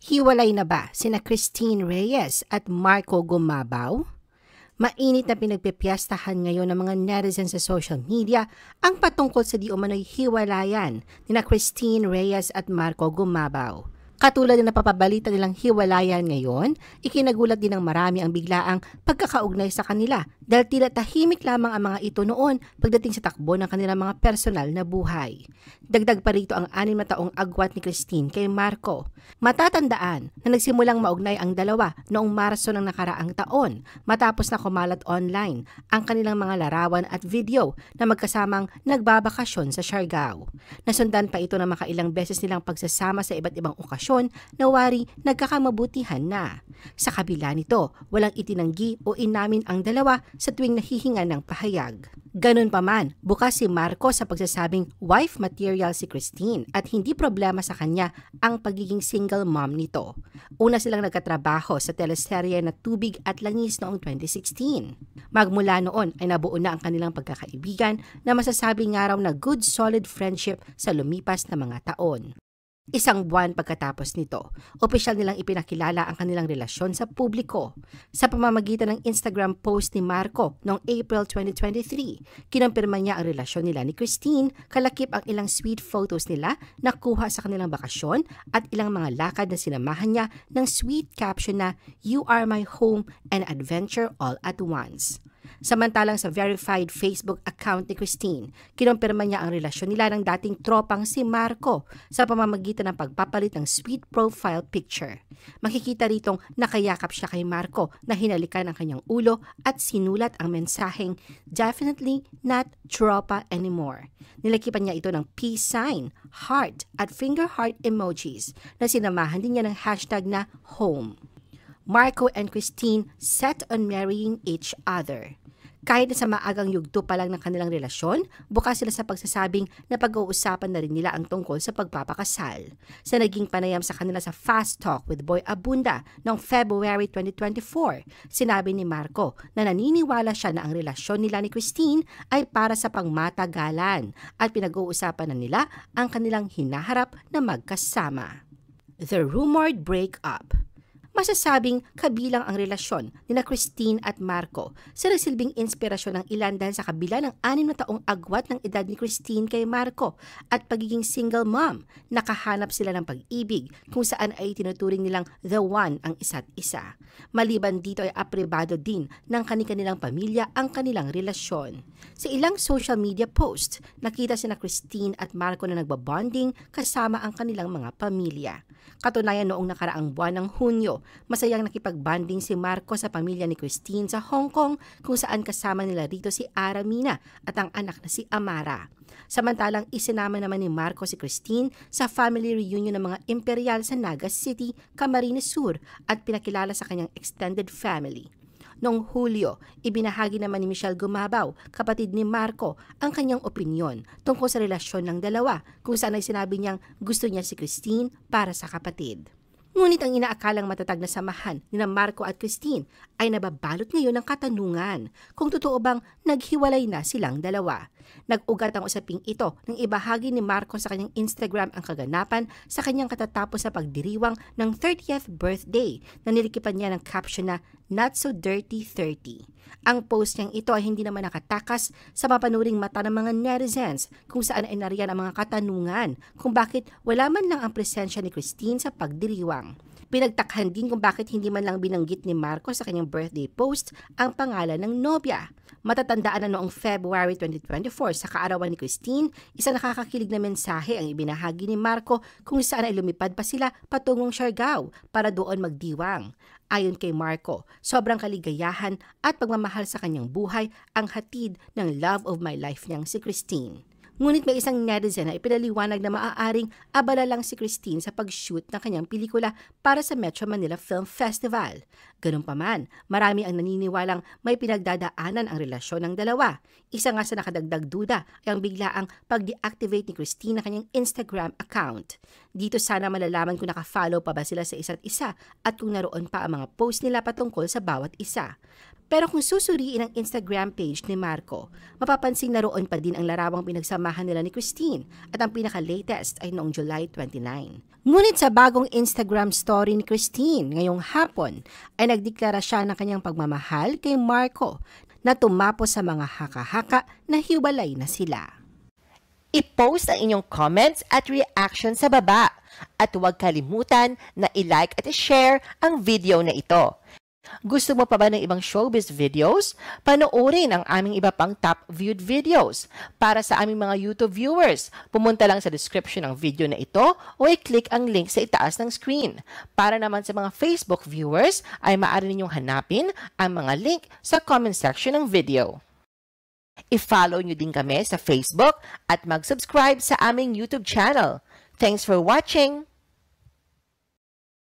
Hiwalay na ba sina Christine Reyes at Marco Gumabaw? Mainit na pinagpipiyastahan ngayon ng mga netizens sa social media ang patungkol sa di umano'y hiwalayan nina Christine Reyes at Marco Gumabaw. Katulad na napapabalita nilang hiwalayan ngayon, ikinagulat din ng marami ang biglaang pagkakaugnay sa kanila dahil tila tahimik lamang ang mga ito noon pagdating sa takbo ng kanilang mga personal na buhay. Dagdag pa rito ang 6 na taong agwat ni Christine kay Marco. Matatandaan na nagsimulang maugnay ang dalawa noong Marso ng nakaraang taon matapos na kumalat online ang kanilang mga larawan at video na magkasamang nagbabakasyon sa Siargao. Nasundan pa ito ng makailang beses nilang pagsasama sa iba't ibang okasyon na wari nagkakamabutihan na. Sa kabila nito, walang itinanggi o inamin ang dalawa sa tuwing nahihinga ng pahayag. Ganun pa man, bukas si Marco sa pagsasabing wife material si Christine at hindi problema sa kanya ang pagiging single mom nito. Una silang nagkatrabaho sa teleserye na Tubig at Langis noong 2016. Magmula noon ay nabuo na ang kanilang pagkakaibigan na masasabi nga raw na good solid friendship sa lumipas na mga taon. Isang buwan pagkatapos nito, opisyal nilang ipinakilala ang kanilang relasyon sa publiko. Sa pamamagitan ng Instagram post ni Marco noong April 2023, kinumpirma niya ang relasyon nila ni Christine, kalakip ang ilang sweet photos nila na kuha sa kanilang bakasyon at ilang mga lakad na sinamahan niya ng sweet caption na "You are my home and adventure all at once." Samantalang sa verified Facebook account ni Christine, kinumpirma niya ang relasyon nila ng dating tropang si Marco sa pamamagitan ng pagpapalit ng sweet profile picture. Makikita ritong nakayakap siya kay Marco na hinalikan ang kanyang ulo at sinulat ang mensaheng "Definitely not tropa anymore." Nilakipan niya ito ng peace sign, heart at finger heart emojis na sinamahan din niya ng hashtag na home. Marco and Christine set on marrying each other. Kahit na sa maagang yugto pa lang ng kanilang relasyon, bukas sila sa pagsasabing na pag-uusapan na rin nila ang tungkol sa pagpapakasal. Sa naging panayam sa kanila sa Fast Talk with Boy Abunda noong February 2024, sinabi ni Marco na naniniwala siya na ang relasyon nila ni Christine ay para sa pangmatagalan at pinag-uusapan na nila ang kanilang hinaharap na magkasama. The rumored breakup. Masasabing kabilang ang relasyon ni na Christine at Marco sa nagsilbing inspirasyon ng ilan dahil sa kabila ng 6 na taong agwat ng edad ni Christine kay Marco at pagiging single mom, nakahanap sila ng pag-ibig kung saan ay tinuturing nilang the one ang isa't isa. Maliban dito ay aprobado din ng kanilang pamilya ang kanilang relasyon. Sa ilang social media post, nakita sina Christine at Marco na nagbabonding kasama ang kanilang mga pamilya. Katunayan noong nakaraang buwan ng Hunyo, masayang nakipag-bonding si Marco sa pamilya ni Christine sa Hong Kong kung saan kasama nila rito si Aramina at ang anak na si Amara. Samantalang isinama naman ni Marco si Christine sa family reunion ng mga imperial sa Naga City, Camarines Sur at pinakilala sa kanyang extended family. Noong Hulyo, ibinahagi naman ni Michelle Gumabaw, kapatid ni Marco, ang kanyang opinyon tungkol sa relasyon ng dalawa kung saan ay sinabi niyang gusto niya si Christine para sa kapatid. Ngunit ang inaakalang matatag na samahan ni Marco at Christine ay nababalot ngayon ng katanungan kung totoo bang naghiwalay na silang dalawa. Nag-ugat ang usaping ito nang ibahagi ni Marco sa kanyang Instagram ang kaganapan sa kanyang katatapos sa pagdiriwang ng 30th birthday na nilikipan niya ng caption na "Not so dirty 30". Ang post niyang ito ay hindi naman nakatakas sa mapanuring mata ng mga netizens kung saan ay nariyan ang mga katanungan kung bakit wala man lang ang presensya ni Christine sa pagdiriwang. Pinagtakhan din kung bakit hindi man lang binanggit ni Marco sa kanyang birthday post ang pangalan ng nobya. Matatandaan na noong February 2024 sa kaarawan ni Christine, isa nakakakilig na mensahe ang ibinahagi ni Marco kung saan ay lumipad pa sila patungong Siargao para doon magdiwang. Ayon kay Marco, sobrang kaligayahan at pagmamahal sa kanyang buhay ang hatid ng love of my life niyang si Christine. Ngunit may isang netizen na ipinaliwanag na maaaring abala lang si Christine sa pag-shoot ng kanyang pelikula para sa Metro Manila Film Festival. Ganun pa man, marami ang naniniwalang may pinagdadaanan ang relasyon ng dalawa. Isa nga sa nakadagdag duda ay ang biglaang pag-deactivate ni Christine ng kanyang Instagram account. Dito sana malalaman kung nakafollow pa ba sila sa isa't isa at kung naroon pa ang mga post nila patungkol sa bawat isa. Pero kung susuriin ang Instagram page ni Marco, mapapansin na roon pa din ang larawang pinagsamahan samahan nila ni Christine at ang pinaka-latest ay noong July 29. Ngunit sa bagong Instagram story ni Christine ngayong hapon ay nagdeklara siya ng kanyang pagmamahal kay Marco na tumapos sa mga haka-haka na hiwalay na sila. I-post ang inyong comments at reaction sa baba at huwag kalimutan na i-like at i-share ang video na ito. Gusto mo pa ba ng ibang showbiz videos? Panoorin ang aming iba pang top viewed videos. Para sa aming mga YouTube viewers, pumunta lang sa description ng video na ito o i-click ang link sa itaas ng screen. Para naman sa mga Facebook viewers, ay maaari ninyong hanapin ang mga link sa comment section ng video. I-follow nyo din kami sa Facebook at mag-subscribe sa aming YouTube channel. Thanks for watching!